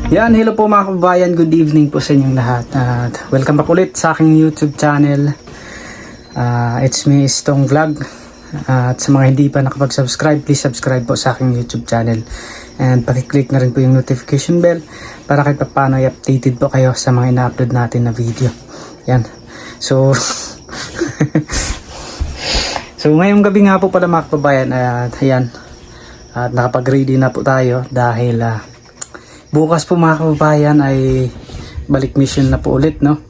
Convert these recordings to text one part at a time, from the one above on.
Yan, hello po mga kababayan, good evening po sa inyong lahat at welcome back ulit sa aking YouTube channel. It's me, Stong Vlog, at sa mga hindi pa nakapag-subscribe, please subscribe po sa aking YouTube channel and pakiclick na rin po yung notification bell para kahit paano i-updated po kayo sa mga ina-upload natin na video. Yan, so so ngayong gabi nga po pala mga kababayan, ayan, at nakapag-ready na po tayo dahil bukas po mga kababayan ay balik mission na po ulit, no?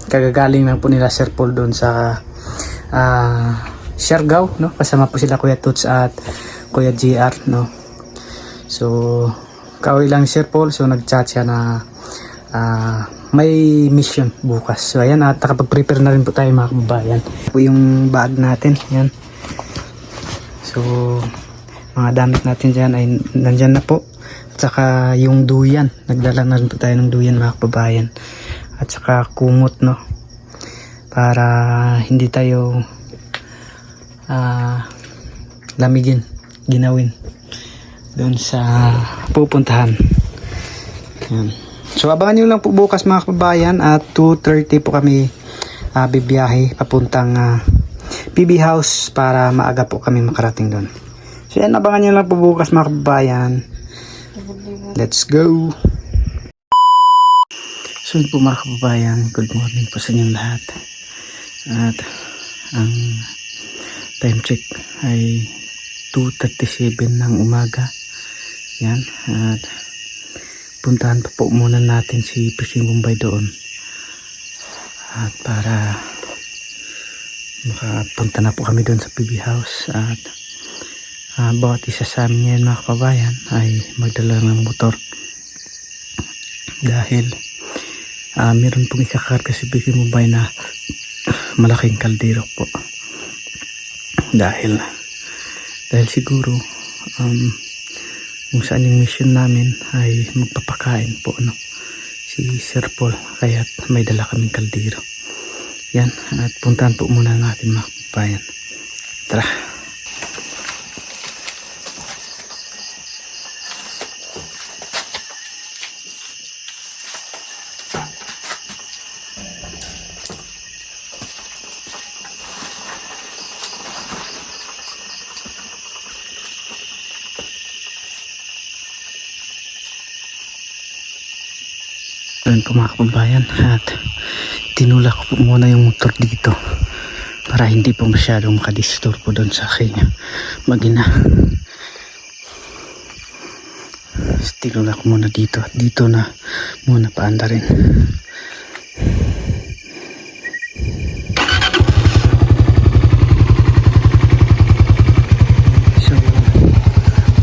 Kagagaling lang po nila Sir Paul doon sa Siargao, no? Kasama po sila Kuya Toots at Kuya GR, no? So kaway lang Sir Paul, so nag-chat siya na may mission bukas. So ayan, at nakapag-prepare na rin po tayo mga kababayan. Po yung bag natin, yan. So mga damit natin dyan ay nandyan na po. Saka yung duyan, nagdala na rin po tayo ng duyan mga kababayan, at saka kumot, no, para hindi tayo lamigin, ginawin doon sa pupuntahan. Yan. So abangan nyo lang po bukas mga kababayan at 2:30 po kami bibiyahe papuntang PB House para maaga po kami makarating doon. So yan, abangan nyo lang po bukas mga kababayan. Let's go! So yun po mga kababayan, good morning po sa inyong lahat. At ang time check ay 2:37 ng umaga. Yan, at puntahan pa po muna natin si Fishing Bombay doon. At para makapunta na po kami doon sa PB House. At bawat isa sa amin ngayon mga kababayan ay magdala ng motor dahil meron pong ikakarga si Fishing Bombay na malaking kaldero po, dahil siguro kung saan yung mission namin ay magpapakain po, no, si Sir Paul, kaya may dala kaming kaldero. Yan, at puntahan po muna natin mga kababayan. Tara. Doon po mga kababayan, at tinulak ko po muna yung motor dito para hindi po masyadong makadisturbo doon sa aking mag-ina. Tinulak ko muna dito at dito na muna paanda rin. So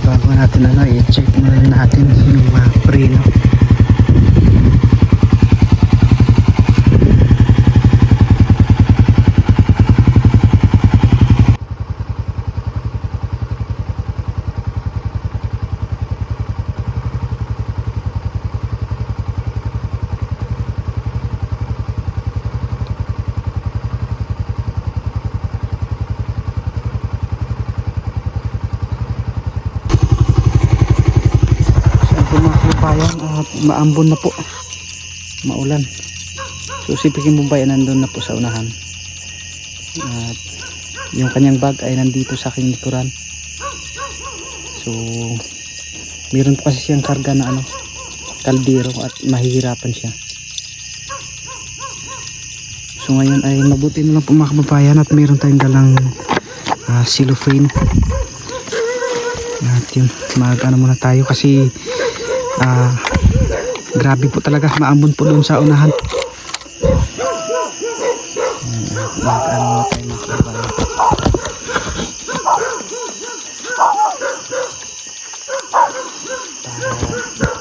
bago natin i-check muna natin yung preno. At maambon na po, maulan. So si Fishing Bombay nandun na po sa unahan, at yung kanyang bag ay nandito sa aking likuran. So meron po kasi siyang karga na kaldero at mahihirapan siya. So ngayon ay mabuti na lang po mga kababayan at meron tayong dalang cellophane. At yun, muna tayo kasi grabe po talaga, maambon po doon sa unahan.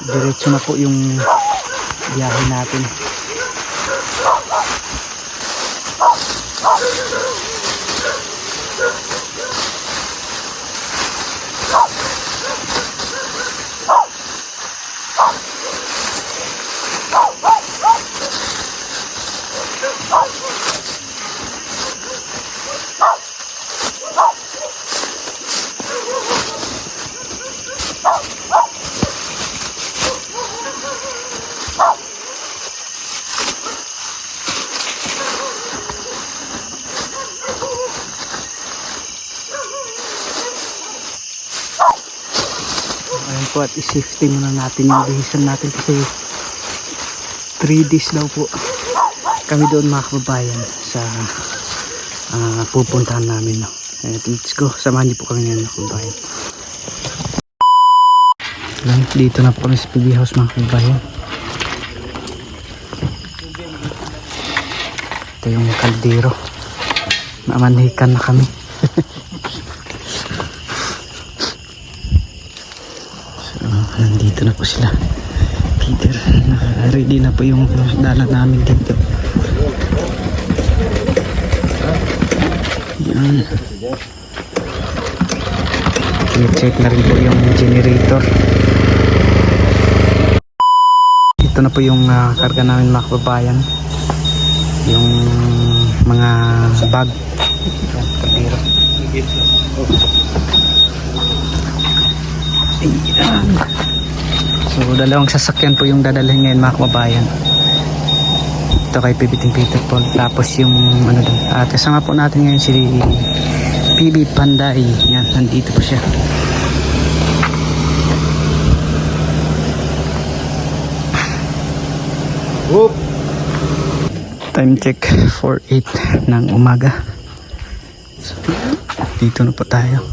Diretso na po yung biyahe natin. po at i-safety muna natin yung decision natin kasi 3 days daw po kami doon mga kababayan sa pupuntahan namin, no? Let's go, samahan niyo po kami ngayon mga kababayan. Dito na po kami sa PB house mga kababayan. Ito yung kaldero, mamanhikan na kami. So nandito na po sila Peter, ready na po yung dala namin dito. Yan, check na rin po yung generator. Ito na po yung karga namin mga kababayan, yung mga bag. Yan, kaldero. Ayan. So dalawang sasakyan po yung dadalhin ngayon mga kababayan. Ito kay Pibiting Peter Paul, tapos yung ano doon. At kasama po natin ngayon si PB Panday. Yan, nandito po siya. Whoop. Time check 4:08 ng umaga. So, dito na po tayo.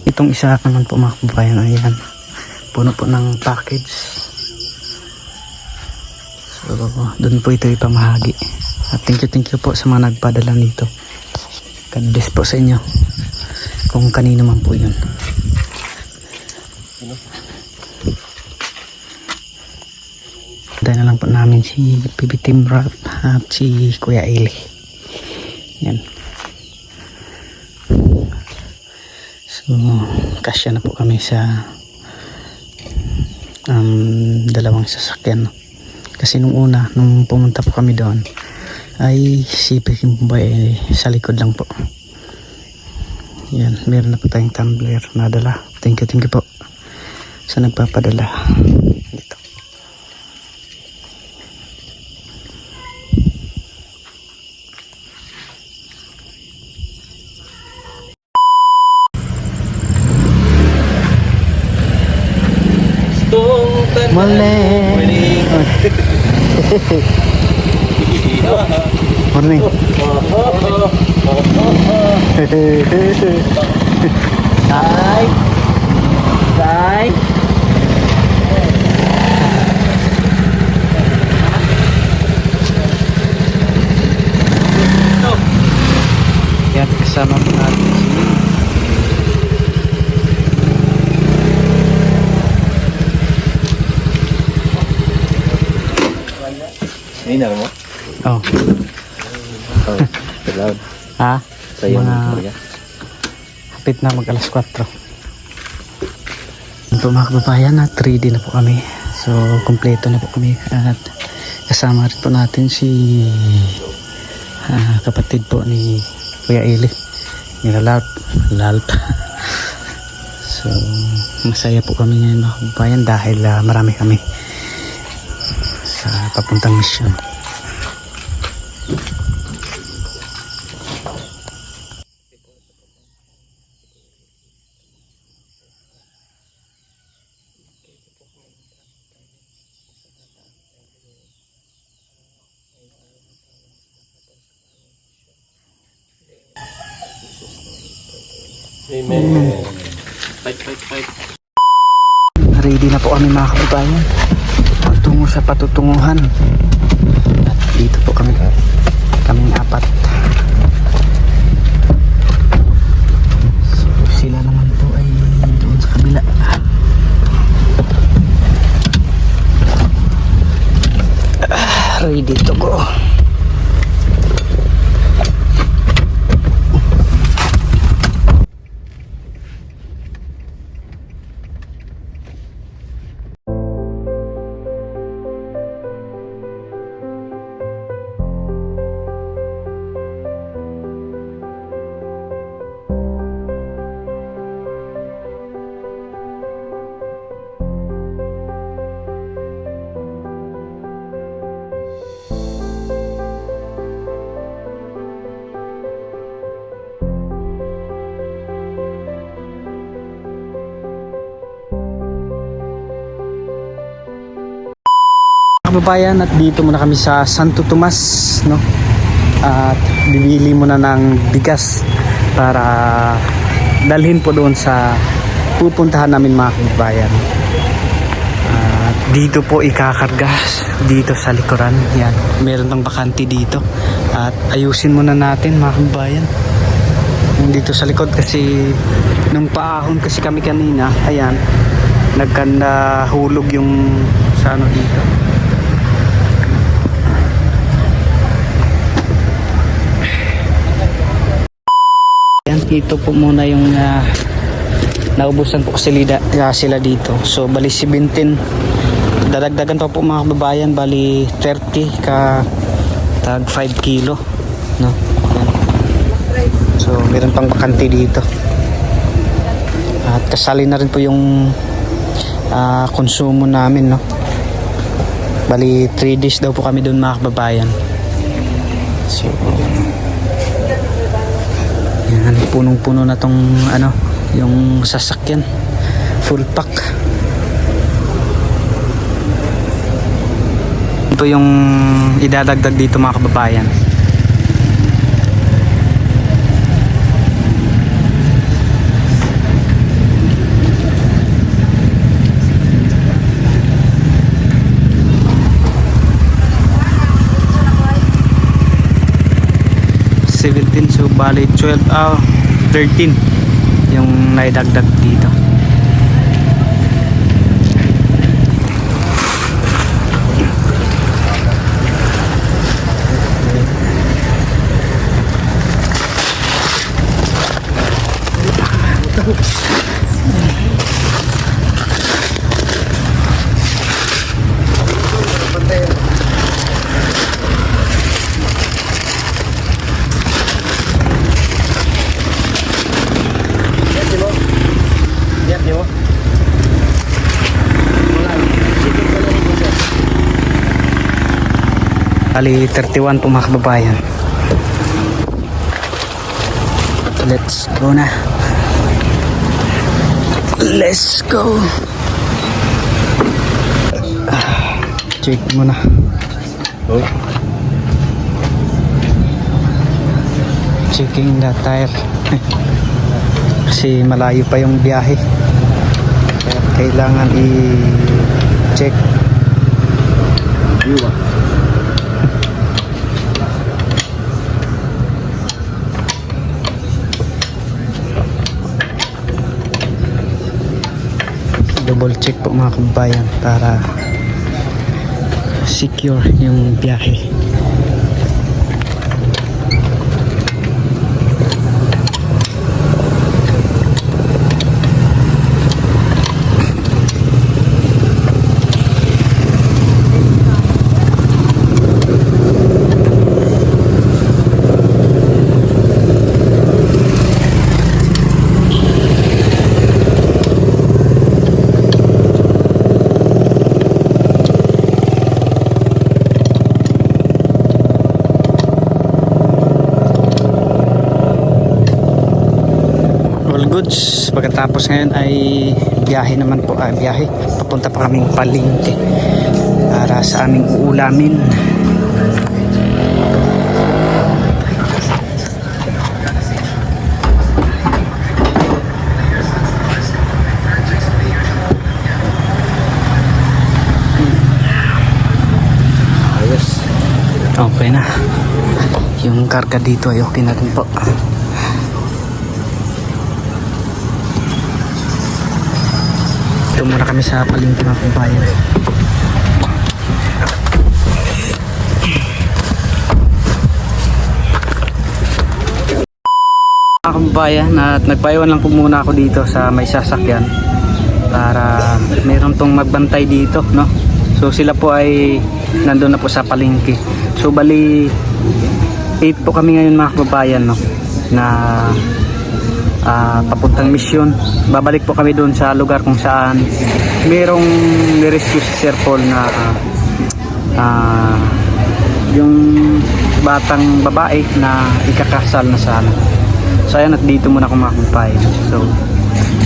Itong isa naman po mga kababayan, ayan, puno po ng package. So doon po ito ipamahagi. At thank you po sa mga nagpadala nito. God bless po sa inyo, kung kanino man po yun. Dahil na lang po namin si PB Team Rap at si Kuya Eli. Yan. So kasya na po kami sa dalawang sasakyan. Kasi nung una, nung pumunta po kami doon, ay si Peking Bombay sa likod lang po. Yan, meron na po tayong tumbler na dala. Thank you po sa nagpapadala dito. Morning. Morning. Bye. Bye. Yan, kasama po natin si Ini mo? Oh. Oh, loud. Ha? Sayang mga hapit na mag alas 4. Ito mga kababayan, 3D na po kami. So kompleto na po kami. At kasama rin po natin si kapatid po ni Kuya Eli, ni Lalp. So masaya po kami ngayon mga kababayan dahil marami kami sa papuntang mission. Amen. Fight. Ready na po kami mga kababayan patungo sa patutunguhan. At dito po kaming 4. So sila naman po ay doon sa kabila. Ready to go. kababayan, at dito muna kami sa Santo Tomas, no? At bibili muna ng bigas para dalhin po doon sa pupuntahan namin mga kababayan. At dito po ikakarga dito sa likuran. Yan, meron pang bakante dito. At ayusin muna natin mga kababayan yung dito sa likod, kasi nung paahon kasi kami kanina, ayan, nagkanda hulog yung sa ano dito. Ayan, ito po muna yung naubusan po kasi sila dito. So bali 17, dadagdagan pa po mga kababayan, bali 30 ka tag 5 kilo, no? Ayan. So meron pang bakante dito. At kasali na rin po yung konsumo namin, no? Bali 3 days daw po kami doon mga kababayan. So yan, punong-puno na tong ano, yung sasakyan, full pack. Ito yung idadagdag dito mga kababayan. So bali 13 yung naidagdag dito. Bali 31 po mga kababayan. Let's go na. Let's go. Check muna. Oh. Checking the tire. Kasi malayo pa yung biyahe. Kaya kailangan i-check. Double check po mga kababayan para secure yung biyahe. Goods. Pagkatapos ngayon ay biyahe naman po, biyahe papunta pa kaming palengke para sa aming uulamin. Ayos. Okay na yung karga dito, ay okay na rin po. Ito muna kami sa palengke mga kababayan. Mga kababayan, at nagpaiwan lang po muna ako dito sa may sasakyan para meron tong magbantay dito, no? So sila po ay nandun na po sa palengke. So bali 8 po kami ngayon mga kababayan, no? Na papuntang Mission. Babalik po kami doon sa lugar kung saan merong nirescue si Sir Paul na yung batang babae na ikakasal na sana. So ayan, at dito muna kumakumpay. So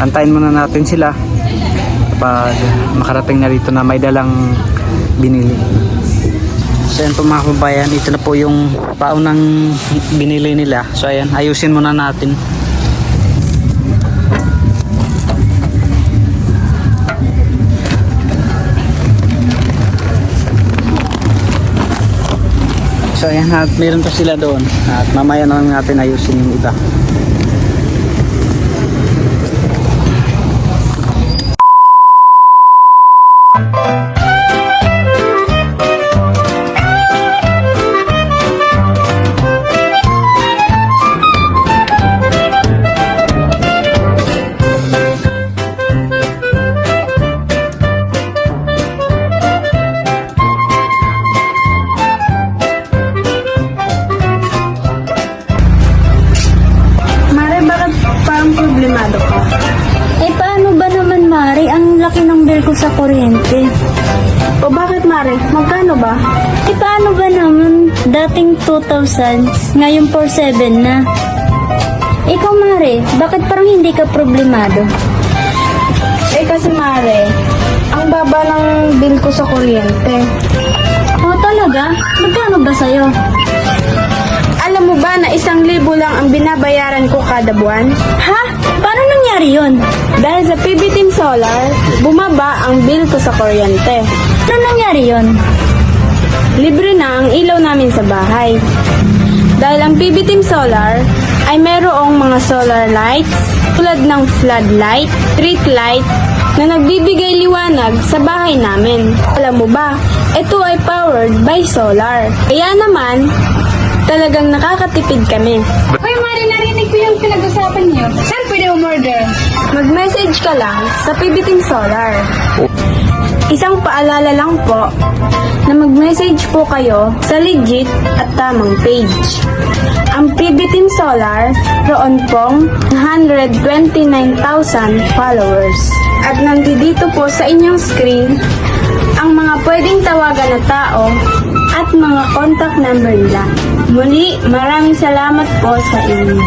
antayin muna natin sila kapag makarating na dito na may dalang binili. So ayan po mga kababayan, ito na po yung paunang binili nila. So ayan, ayusin muna natin. So ayan, at meron pa sila doon. At mamaya na lang natin ayusin yung iba. Mare, bakit parang problemado ka? Eh paano ba naman, Mari? Ang laki ng bill ko sa kuryente. O bakit, Mare? Magkano ba? Eh paano ba naman? Dating 2,000, ngayon 4,700 na. Ikaw, Mari, bakit parang hindi ka problemado? Eh kasi, Mare, ang baba ng bill ko sa kuryente. Oh, talaga? Magkano ba sa'yo? Alam mo ba na 1,000 lang ang binabayaran ko kada buwan? Ha? Paano nangyari yun? Dahil sa PB Team Solar, bumaba ang bill ko sa kuryente. Paano nangyari yun? Libre na ang ilaw namin sa bahay. Dahil ang PB Team Solar ay mayroong mga solar lights tulad ng floodlight, street light na nagbibigay liwanag sa bahay namin. Alam mo ba, ito ay powered by solar. Kaya naman, talagang nakakatipid kami. Hoy, Mari, narinig ko yung pinag-usapan niyo. Saan pwede umorder? Mag-message ka lang sa PB Team Solar. Isang paalala lang po na mag-message po kayo sa legit at tamang page. Ang PB Team Solar, roon pong 129,000 followers. At nandito po sa inyong screen ang mga pwedeng tawagan na tao at mga contact number nila. Muli, maraming salamat po sa inyo.